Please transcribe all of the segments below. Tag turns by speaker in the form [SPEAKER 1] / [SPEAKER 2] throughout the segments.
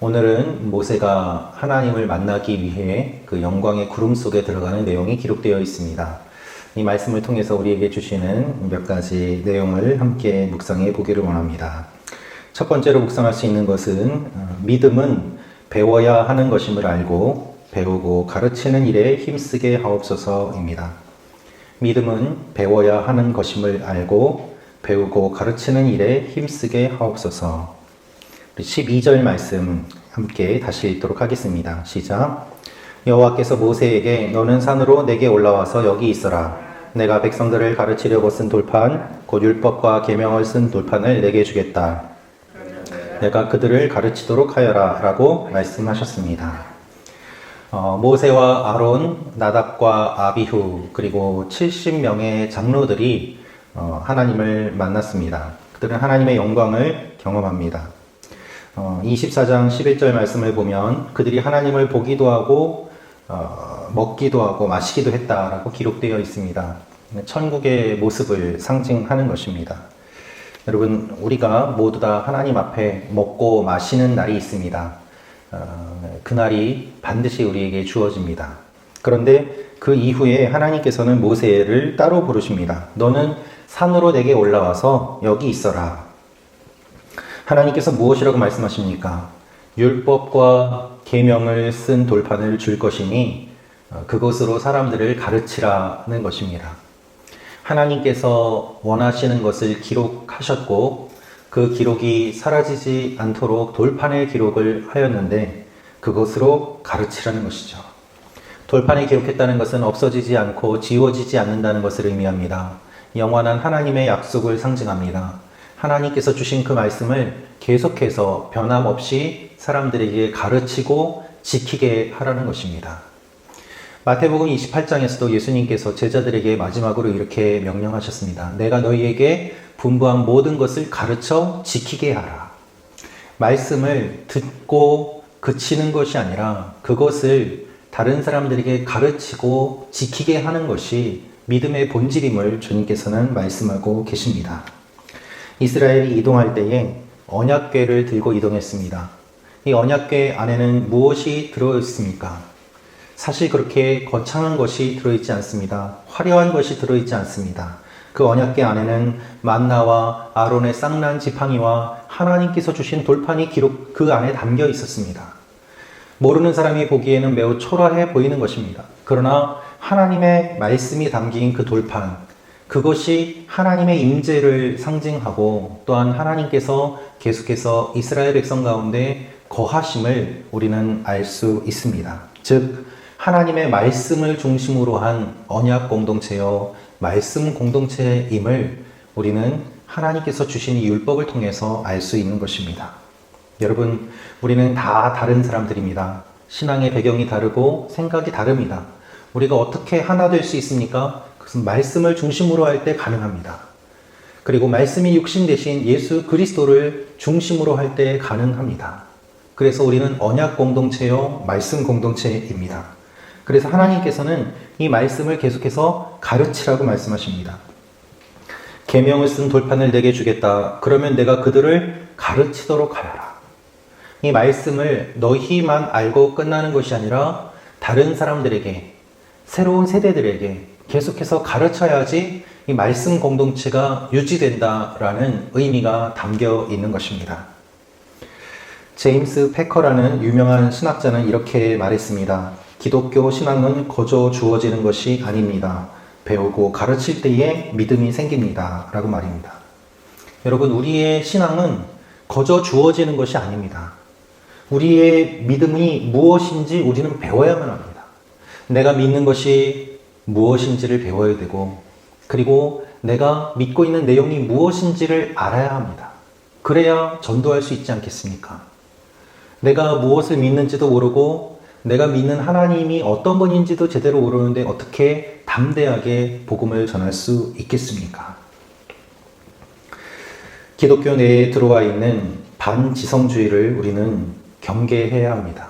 [SPEAKER 1] 오늘은 모세가 하나님을 만나기 위해 그 영광의 구름 속에 들어가는 내용이 기록되어 있습니다. 이 말씀을 통해서 우리에게 주시는 몇 가지 내용을 함께 묵상해 보기를 원합니다. 첫 번째로 묵상할 수 있는 것은 믿음은 배워야 하는 것임을 알고 배우고 가르치는 일에 힘쓰게 하옵소서입니다. 믿음은 배워야 하는 것임을 알고 배우고 가르치는 일에 힘쓰게 하옵소서. 12절 말씀 함께 다시 읽도록 하겠습니다. 시작. 여호와께서 모세에게 너는 산으로 내게 올라와서 여기 있어라. 내가 백성들을 가르치려고 쓴 돌판 곧 율법과 계명을 쓴 돌판을 내게 주겠다. 내가 그들을 가르치도록 하여라 라고 말씀하셨습니다. 모세와 아론, 나답과 아비후 그리고 70명의 장로들이 하나님을 만났습니다. 그들은 하나님의 영광을 경험합니다. 24장 11절 말씀을 보면 그들이 하나님을 보기도 하고 먹기도 하고 마시기도 했다라고 기록되어 있습니다. 천국의 모습을 상징하는 것입니다. 여러분, 우리가 모두 다 하나님 앞에 먹고 마시는 날이 있습니다. 그날이 반드시 우리에게 주어집니다. 그런데 그 이후에 하나님께서는 모세를 따로 부르십니다. 너는 산으로 내게 올라와서 여기 있어라. 하나님께서 무엇이라고 말씀하십니까? 율법과 계명을 쓴 돌판을 줄 것이니 그것으로 사람들을 가르치라는 것입니다. 하나님께서 원하시는 것을 기록하셨고 그 기록이 사라지지 않도록 돌판에 기록을 하였는데 그것으로 가르치라는 것이죠. 돌판에 기록했다는 것은 없어지지 않고 지워지지 않는다는 것을 의미합니다. 영원한 하나님의 약속을 상징합니다. 하나님께서 주신 그 말씀을 계속해서 변함없이 사람들에게 가르치고 지키게 하라는 것입니다. 마태복음 28장에서도 예수님께서 제자들에게 마지막으로 이렇게 명령하셨습니다. 내가 너희에게 분부한 모든 것을 가르쳐 지키게 하라. 말씀을 듣고 그치는 것이 아니라 그것을 다른 사람들에게 가르치고 지키게 하는 것이 믿음의 본질임을 주님께서는 말씀하고 계십니다. 이스라엘이 이동할 때에 언약궤를 들고 이동했습니다. 이 언약궤 안에는 무엇이 들어있습니까? 사실 그렇게 거창한 것이 들어있지 않습니다. 화려한 것이 들어있지 않습니다. 그 언약궤 안에는 만나와 아론의 쌍난 지팡이와 하나님께서 주신 돌판이 그 안에 담겨 있었습니다. 모르는 사람이 보기에는 매우 초라해 보이는 것입니다. 그러나 하나님의 말씀이 담긴 그 돌판, 그것이 하나님의 임재를 상징하고 또한 하나님께서 계속해서 이스라엘 백성 가운데 거하심을 우리는 알 수 있습니다. 즉 하나님의 말씀을 중심으로 한 언약 공동체요 말씀 공동체임을 우리는 하나님께서 주신 이 율법을 통해서 알 수 있는 것입니다. 여러분, 우리는 다 다른 사람들입니다. 신앙의 배경이 다르고 생각이 다릅니다. 우리가 어떻게 하나 될 수 있습니까? 그것은 말씀을 중심으로 할 때 가능합니다. 그리고 말씀이 육신 대신 예수 그리스도를 중심으로 할 때 가능합니다. 그래서 우리는 언약 공동체요 말씀 공동체입니다. 그래서 하나님께서는 이 말씀을 계속해서 가르치라고 말씀하십니다. 계명을 쓴 돌판을 내게 주겠다. 그러면 내가 그들을 가르치도록 하여라. 이 말씀을 너희만 알고 끝나는 것이 아니라 다른 사람들에게, 새로운 세대들에게 계속해서 가르쳐야지 이 말씀 공동체가 유지된다라는 의미가 담겨 있는 것입니다. 제임스 패커라는 유명한 신학자는 이렇게 말했습니다. 기독교 신앙은 거저 주어지는 것이 아닙니다. 배우고 가르칠 때에 믿음이 생깁니다. 라고 말입니다. 여러분, 우리의 신앙은 거저 주어지는 것이 아닙니다. 우리의 믿음이 무엇인지 우리는 배워야만 합니다. 내가 믿는 것이 무엇인지를 배워야 되고, 그리고 내가 믿고 있는 내용이 무엇인지를 알아야 합니다. 그래야 전도할 수 있지 않겠습니까? 내가 무엇을 믿는지도 모르고 내가 믿는 하나님이 어떤 분인지도 제대로 모르는데 어떻게 담대하게 복음을 전할 수 있겠습니까? 기독교 내에 들어와 있는 반지성주의를 우리는 경계해야 합니다.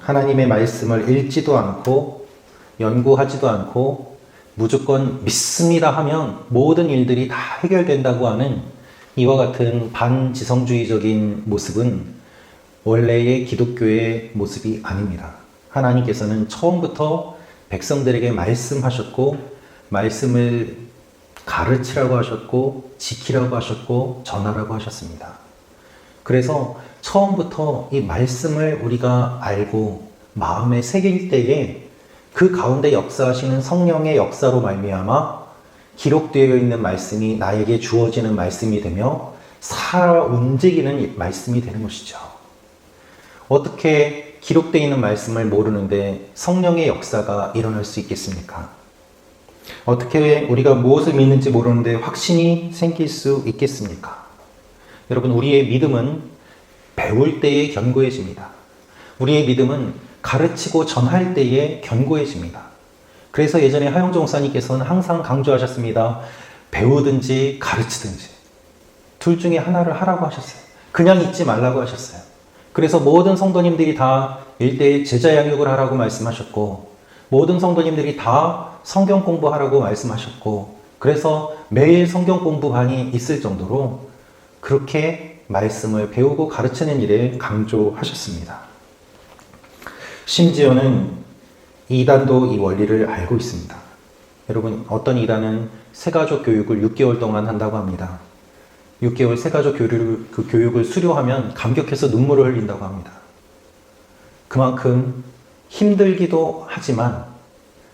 [SPEAKER 1] 하나님의 말씀을 읽지도 않고 연구하지도 않고 무조건 믿습니다 하면 모든 일들이 다 해결된다고 하는 이와 같은 반지성주의적인 모습은 원래의 기독교의 모습이 아닙니다. 하나님께서는 처음부터 백성들에게 말씀하셨고, 말씀을 가르치라고 하셨고, 지키라고 하셨고, 전하라고 하셨습니다. 그래서 처음부터 이 말씀을 우리가 알고 마음에 새길 때에 그 가운데 역사하시는 성령의 역사로 말미암아 기록되어 있는 말씀이 나에게 주어지는 말씀이 되며 살아 움직이는 말씀이 되는 것이죠. 어떻게 기록되어 있는 말씀을 모르는데 성령의 역사가 일어날 수 있겠습니까? 어떻게 우리가 무엇을 믿는지 모르는데 확신이 생길 수 있겠습니까? 여러분, 우리의 믿음은 배울 때에 견고해집니다. 우리의 믿음은 가르치고 전할 때에 견고해집니다. 그래서 예전에 하영종 목사님께서는 항상 강조하셨습니다. 배우든지 가르치든지 둘 중에 하나를 하라고 하셨어요. 그냥 있지 말라고 하셨어요. 그래서 모든 성도님들이 다 일대일 제자 양육을 하라고 말씀하셨고, 모든 성도님들이 다 성경 공부하라고 말씀하셨고, 그래서 매일 성경 공부반이 있을 정도로 그렇게 말씀을 배우고 가르치는 일에 강조하셨습니다. 심지어는 이단도 이 원리를 알고 있습니다. 여러분, 어떤 이단은 새가족 교육을 6개월 동안 한다고 합니다. 6개월 새가족 교육을 수료하면 감격해서 눈물을 흘린다고 합니다. 그만큼 힘들기도 하지만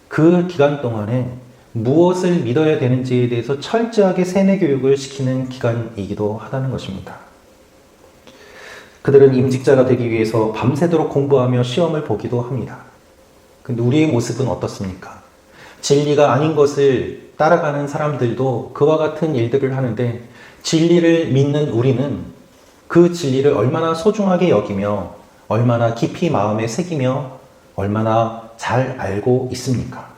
[SPEAKER 1] 그 기간 동안에 무엇을 믿어야 되는지에 대해서 철저하게 세뇌 교육을 시키는 기간이기도 하다는 것입니다. 그들은 임직자가 되기 위해서 밤새도록 공부하며 시험을 보기도 합니다. 근데 우리의 모습은 어떻습니까? 진리가 아닌 것을 따라가는 사람들도 그와 같은 일들을 하는데, 진리를 믿는 우리는 그 진리를 얼마나 소중하게 여기며 얼마나 깊이 마음에 새기며 얼마나 잘 알고 있습니까?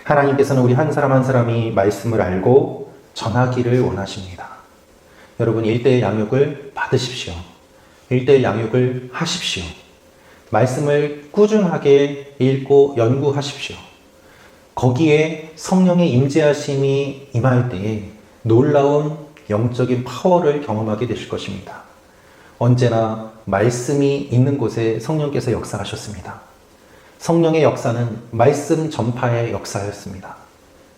[SPEAKER 1] 하나님께서는 우리 한 사람 한 사람이 말씀을 알고 전하기를 원하십니다. 여러분, 1:1 양육을 받으십시오. 1:1 양육을 하십시오. 말씀을 꾸준하게 읽고 연구하십시오. 거기에 성령의 임재하심이 임할 때에 놀라운 영적인 파워를 경험하게 되실 것입니다. 언제나 말씀이 있는 곳에 성령께서 역사하셨습니다. 성령의 역사는 말씀 전파의 역사였습니다.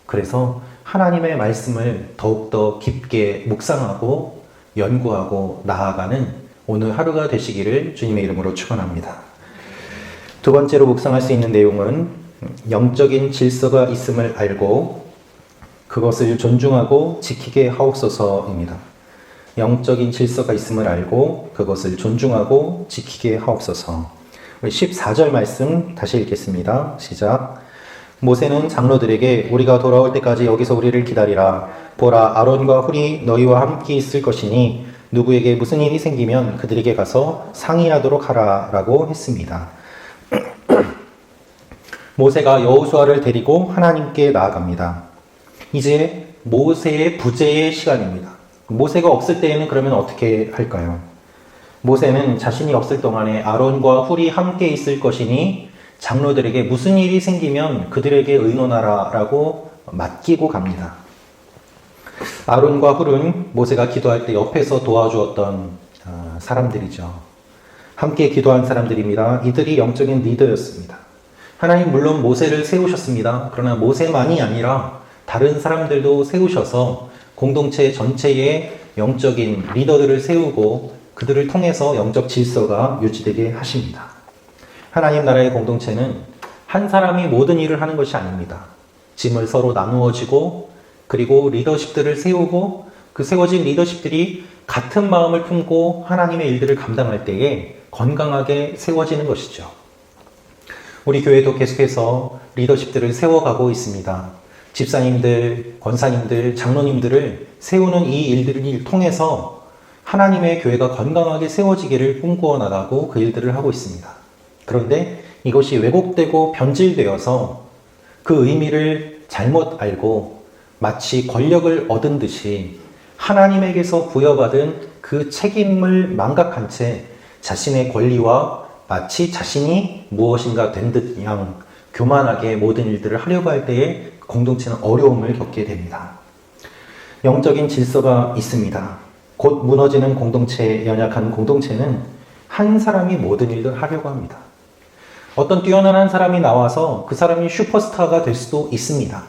[SPEAKER 1] 그래서 하나님의 말씀을 더욱더 깊게 묵상하고 연구하고 나아가는 오늘 하루가 되시기를 주님의 이름으로 축원합니다. 두 번째로 묵상할 수 있는 내용은 영적인 질서가 있음을 알고 그것을 존중하고 지키게 하옵소서입니다. 영적인 질서가 있음을 알고 그것을 존중하고 지키게 하옵소서. 14절 말씀 다시 읽겠습니다. 시작. 모세는 장로들에게 우리가 돌아올 때까지 여기서 우리를 기다리라. 보라, 아론과 훌이 너희와 함께 있을 것이니 누구에게 무슨 일이 생기면 그들에게 가서 상의하도록 하라 라고 했습니다. 모세가 여호수아를 데리고 하나님께 나아갑니다. 이제 모세의 부재의 시간입니다. 모세가 없을 때에는 그러면 어떻게 할까요? 모세는 자신이 없을 동안에 아론과 훌이 함께 있을 것이니 장로들에게 무슨 일이 생기면 그들에게 의논하라 라고 맡기고 갑니다. 아론과 훌은 모세가 기도할 때 옆에서 도와주었던 사람들이죠. 함께 기도한 사람들입니다. 이들이 영적인 리더였습니다. 하나님 물론 모세를 세우셨습니다. 그러나 모세만이 아니라 다른 사람들도 세우셔서 공동체 전체의 영적인 리더들을 세우고 그들을 통해서 영적 질서가 유지되게 하십니다. 하나님 나라의 공동체는 한 사람이 모든 일을 하는 것이 아닙니다. 짐을 서로 나누어지고 그리고 리더십들을 세우고 그 세워진 리더십들이 같은 마음을 품고 하나님의 일들을 감당할 때에 건강하게 세워지는 것이죠. 우리 교회도 계속해서 리더십들을 세워가고 있습니다. 집사님들, 권사님들, 장로님들을 세우는 이 일들을 통해서 하나님의 교회가 건강하게 세워지기를 꿈꾸어 나가고 그 일들을 하고 있습니다. 그런데 이것이 왜곡되고 변질되어서 그 의미를 잘못 알고 마치 권력을 얻은 듯이 하나님에게서 부여받은 그 책임을 망각한 채 자신의 권리와 마치 자신이 무엇인가 된 듯 양 교만하게 모든 일들을 하려고 할 때에 공동체는 어려움을 겪게 됩니다. 영적인 질서가 있습니다. 곧 무너지는 공동체, 연약한 공동체는 한 사람이 모든 일을 하려고 합니다. 어떤 뛰어난 한 사람이 나와서 그 사람이 슈퍼스타가 될 수도 있습니다.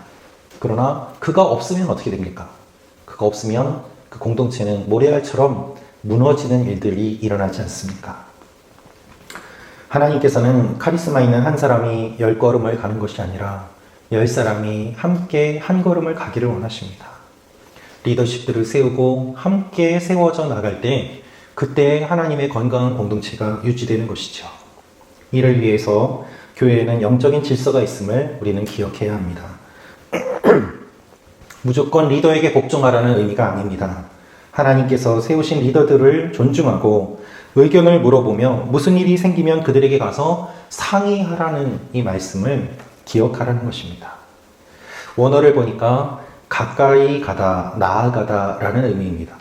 [SPEAKER 1] 그러나 그가 없으면 어떻게 됩니까? 그가 없으면 그 공동체는 모래알처럼 무너지는 일들이 일어나지 않습니까? 하나님께서는 카리스마 있는 한 사람이 10걸음을 가는 것이 아니라 10사람이 함께 한 걸음을 가기를 원하십니다. 리더십들을 세우고 함께 세워져 나갈 때 그때 하나님의 건강한 공동체가 유지되는 것이죠. 이를 위해서 교회에는 영적인 질서가 있음을 우리는 기억해야 합니다. 무조건 리더에게 복종하라는 의미가 아닙니다. 하나님께서 세우신 리더들을 존중하고 의견을 물어보며 무슨 일이 생기면 그들에게 가서 상의하라는 이 말씀을 기억하라는 것입니다. 원어를 보니까 가까이 가다, 나아가다 라는 의미입니다.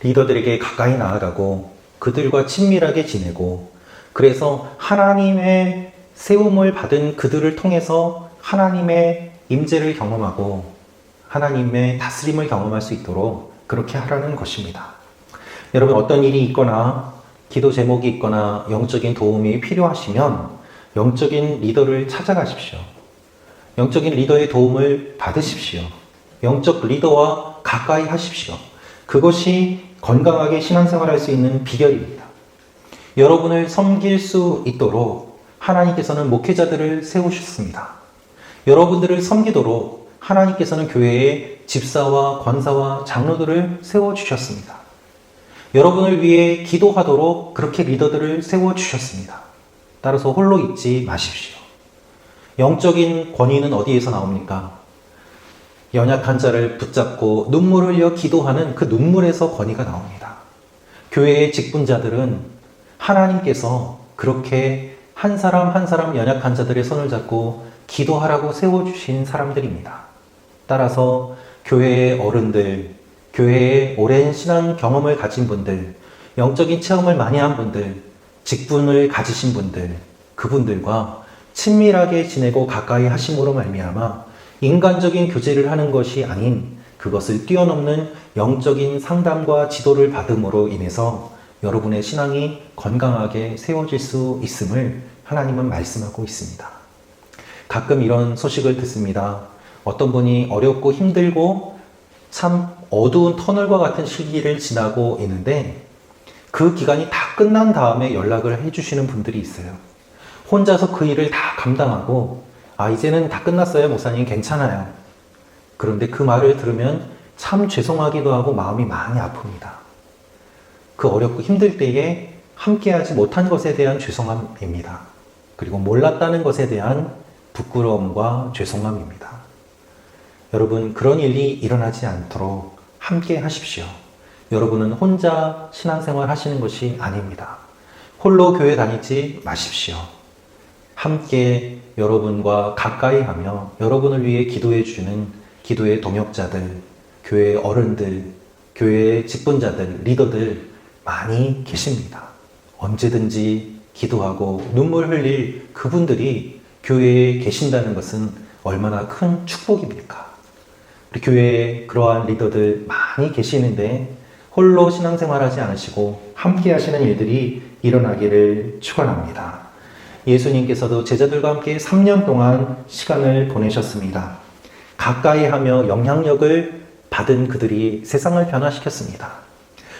[SPEAKER 1] 리더들에게 가까이 나아가고 그들과 친밀하게 지내고 그래서 하나님의 세움을 받은 그들을 통해서 하나님의 임재를 경험하고 하나님의 다스림을 경험할 수 있도록 그렇게 하라는 것입니다. 여러분 어떤 일이 있거나 기도 제목이 있거나 영적인 도움이 필요하시면 영적인 리더를 찾아가십시오. 영적인 리더의 도움을 받으십시오. 영적 리더와 가까이 하십시오. 그것이 건강하게 신앙생활할 수 있는 비결입니다. 여러분을 섬길 수 있도록 하나님께서는 목회자들을 세우셨습니다. 여러분들을 섬기도록 하나님께서는 교회에 집사와 권사와 장로들을 세워주셨습니다. 여러분을 위해 기도하도록 그렇게 리더들을 세워주셨습니다. 따라서 홀로 있지 마십시오. 영적인 권위는 어디에서 나옵니까? 연약한 자를 붙잡고 눈물을 흘려 기도하는 그 눈물에서 권위가 나옵니다. 교회의 직분자들은 하나님께서 그렇게 한 사람 한 사람 연약한 자들의 손을 잡고 기도하라고 세워주신 사람들입니다. 따라서 교회의 어른들, 교회의 오랜 신앙 경험을 가진 분들, 영적인 체험을 많이 한 분들, 직분을 가지신 분들, 그분들과 친밀하게 지내고 가까이 하심으로 말미암아 인간적인 교제를 하는 것이 아닌 그것을 뛰어넘는 영적인 상담과 지도를 받음으로 인해서 여러분의 신앙이 건강하게 세워질 수 있음을 하나님은 말씀하고 있습니다. 가끔 이런 소식을 듣습니다. 어떤 분이 어렵고 힘들고 참 어두운 터널과 같은 시기를 지나고 있는데 그 기간이 다 끝난 다음에 연락을 해주시는 분들이 있어요. 혼자서 그 일을 다 감당하고 이제는 다 끝났어요 목사님 괜찮아요. 그런데 그 말을 들으면 참 죄송하기도 하고 마음이 많이 아픕니다. 그 어렵고 힘들 때에 함께하지 못한 것에 대한 죄송함입니다. 그리고 몰랐다는 것에 대한 부끄러움과 죄송함입니다. 여러분 그런 일이 일어나지 않도록 함께 하십시오. 여러분은 혼자 신앙생활 하시는 것이 아닙니다. 홀로 교회 다니지 마십시오. 함께 여러분과 가까이 하며 여러분을 위해 기도해 주는 기도의 동역자들, 교회의 어른들, 교회의 직분자들, 리더들 많이 계십니다. 언제든지 기도하고 눈물 흘릴 그분들이 교회에 계신다는 것은 얼마나 큰 축복입니까? 우리 교회에 그러한 리더들 많이 계시는데 홀로 신앙생활하지 않으시고 함께 하시는 일들이 일어나기를 축원합니다. 예수님께서도 제자들과 함께 3년 동안 시간을 보내셨습니다. 가까이 하며 영향력을 받은 그들이 세상을 변화시켰습니다.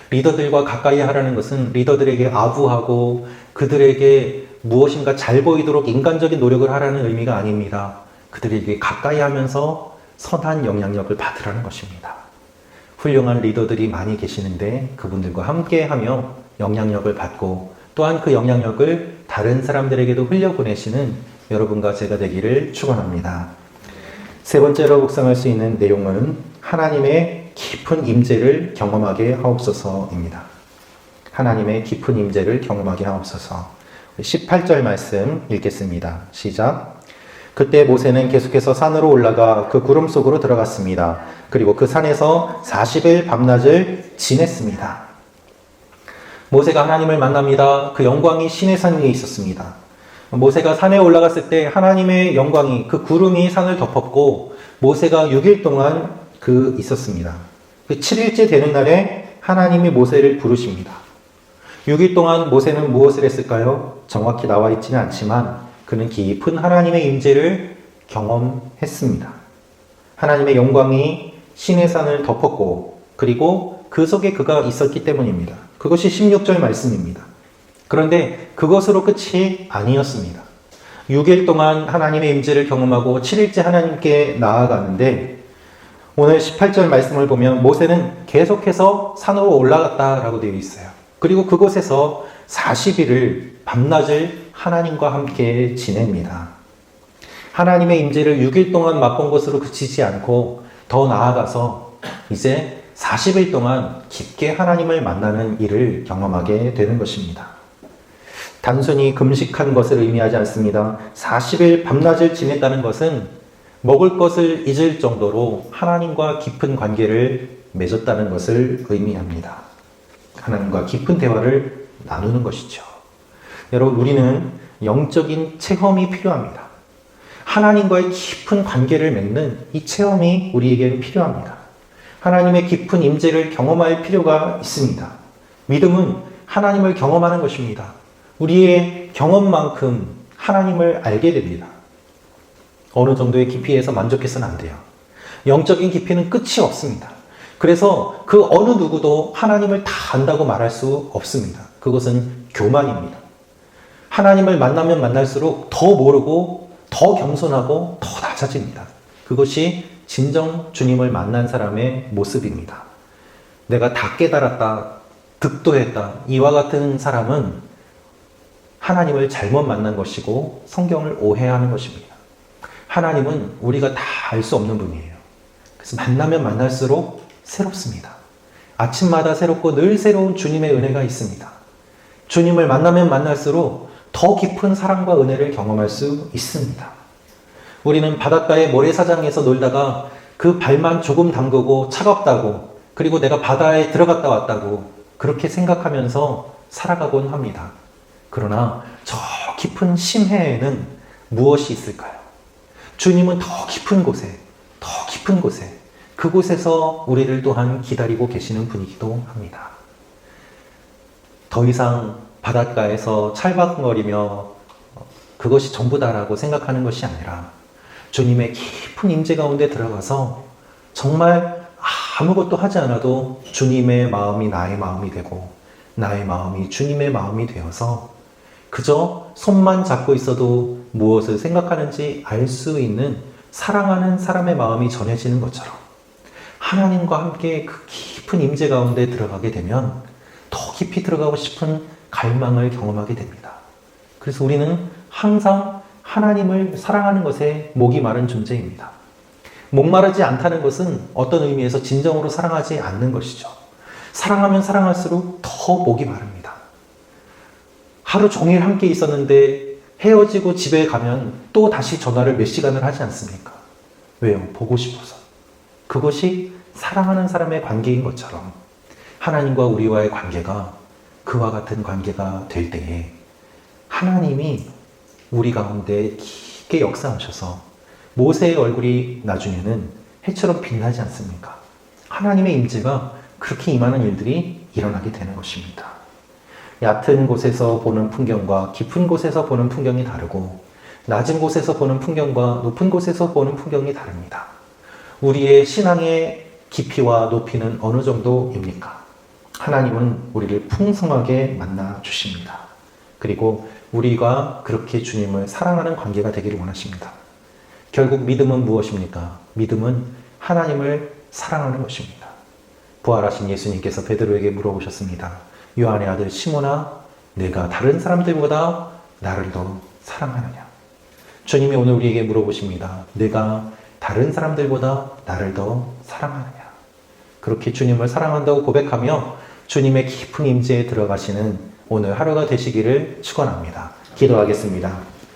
[SPEAKER 1] 리더들과 가까이 하라는 것은 리더들에게 아부하고 그들에게 무엇인가 잘 보이도록 인간적인 노력을 하라는 의미가 아닙니다. 그들에게 가까이 하면서 선한 영향력을 받으라는 것입니다. 훌륭한 리더들이 많이 계시는데 그분들과 함께 하며 영향력을 받고 또한 그 영향력을 다른 사람들에게도 흘려보내시는 여러분과 제가 되기를 축원합니다. 세 번째로 묵상할 수 있는 내용은 하나님의 깊은 임재를 경험하게 하옵소서입니다. 하나님의 깊은 임재를 경험하게 하옵소서. 18절 말씀 읽겠습니다. 시작. 그때 모세는 계속해서 산으로 올라가 그 구름 속으로 들어갔습니다. 그리고 그 산에서 40일 밤낮을 지냈습니다. 모세가 하나님을 만납니다. 그 영광이 시내산 위에 있었습니다. 모세가 산에 올라갔을 때 하나님의 영광이 그 구름이 산을 덮었고 모세가 6일 동안 있었습니다. 그 7일째 되는 날에 하나님이 모세를 부르십니다. 6일 동안 모세는 무엇을 했을까요? 정확히 나와 있지는 않지만 그는 깊은 하나님의 임재를 경험했습니다. 하나님의 영광이 시내산을 덮었고 그리고 그 속에 그가 있었기 때문입니다. 그것이 16절 말씀입니다. 그런데 그것으로 끝이 아니었습니다. 6일 동안 하나님의 임재를 경험하고 7일째 하나님께 나아가는데 오늘 18절 말씀을 보면 모세는 계속해서 산으로 올라갔다라고 되어 있어요. 그리고 그곳에서 40일을 밤낮을 하나님과 함께 지냅니다. 하나님의 임재를 6일 동안 맛본 것으로 그치지 않고 더 나아가서 이제 40일 동안 깊게 하나님을 만나는 일을 경험하게 되는 것입니다. 단순히 금식한 것을 의미하지 않습니다. 40일 밤낮을 지냈다는 것은 먹을 것을 잊을 정도로 하나님과 깊은 관계를 맺었다는 것을 의미합니다. 하나님과 깊은 대화를 나누는 것이죠. 여러분, 우리는 영적인 체험이 필요합니다. 하나님과의 깊은 관계를 맺는 이 체험이 우리에게는 필요합니다. 하나님의 깊은 임재를 경험할 필요가 있습니다. 믿음은 하나님을 경험하는 것입니다. 우리의 경험만큼 하나님을 알게 됩니다. 어느 정도의 깊이에서 만족해서는 안 돼요. 영적인 깊이는 끝이 없습니다. 그래서 그 어느 누구도 하나님을 다 안다고 말할 수 없습니다. 그것은 교만입니다. 하나님을 만나면 만날수록 더 모르고 더 겸손하고 더 낮아집니다. 그것이 진정 주님을 만난 사람의 모습입니다. 내가 다 깨달았다, 득도했다, 이와 같은 사람은 하나님을 잘못 만난 것이고 성경을 오해하는 것입니다. 하나님은 우리가 다 알 수 없는 분이에요. 그래서 만나면 만날수록 새롭습니다. 아침마다 새롭고 늘 새로운 주님의 은혜가 있습니다. 주님을 만나면 만날수록 더 깊은 사랑과 은혜를 경험할 수 있습니다. 우리는 바닷가의 모래사장에서 놀다가 그 발만 조금 담그고 차갑다고, 그리고 내가 바다에 들어갔다 왔다고 그렇게 생각하면서 살아가곤 합니다. 그러나 저 깊은 심해에는 무엇이 있을까요? 주님은 더 깊은 곳에, 더 깊은 곳에, 그곳에서 우리를 또한 기다리고 계시는 분이기도 합니다. 더 이상 바닷가에서 찰박거리며 그것이 전부다라고 생각하는 것이 아니라 주님의 깊은 임재 가운데 들어가서 정말 아무것도 하지 않아도 주님의 마음이 나의 마음이 되고 나의 마음이 주님의 마음이 되어서 그저 손만 잡고 있어도 무엇을 생각하는지 알 수 있는 사랑하는 사람의 마음이 전해지는 것처럼 하나님과 함께 그 깊은 임재 가운데 들어가게 되면 더 깊이 들어가고 싶은 갈망을 경험하게 됩니다. 그래서 우리는 항상 하나님을 사랑하는 것에 목이 마른 존재입니다. 목마르지 않다는 것은 어떤 의미에서 진정으로 사랑하지 않는 것이죠. 사랑하면 사랑할수록 더 목이 마릅니다. 하루 종일 함께 있었는데 헤어지고 집에 가면 또 다시 전화를 몇 시간을 하지 않습니까? 왜요? 보고 싶어서. 그것이 사랑하는 사람의 관계인 것처럼 하나님과 우리와의 관계가 그와 같은 관계가 될 때에 하나님이 우리 가운데 깊게 역사하셔서 모세의 얼굴이 나중에는 해처럼 빛나지 않습니까? 하나님의 임재가 그렇게 임하는 일들이 일어나게 되는 것입니다. 얕은 곳에서 보는 풍경과 깊은 곳에서 보는 풍경이 다르고 낮은 곳에서 보는 풍경과 높은 곳에서 보는 풍경이 다릅니다. 우리의 신앙의 깊이와 높이는 어느 정도입니까? 하나님은 우리를 풍성하게 만나 주십니다. 그리고 우리가 그렇게 주님을 사랑하는 관계가 되기를 원하십니다. 결국 믿음은 무엇입니까? 믿음은 하나님을 사랑하는 것입니다. 부활하신 예수님께서 베드로에게 물어보셨습니다. 요한의 아들 시몬아, 내가 다른 사람들보다 나를 더 사랑하느냐? 주님이 오늘 우리에게 물어보십니다. 내가 다른 사람들보다 나를 더 사랑하느냐? 그렇게 주님을 사랑한다고 고백하며 주님의 깊은 임재에 들어가시는 오늘 하루가 되시기를 축원합니다. 기도하겠습니다.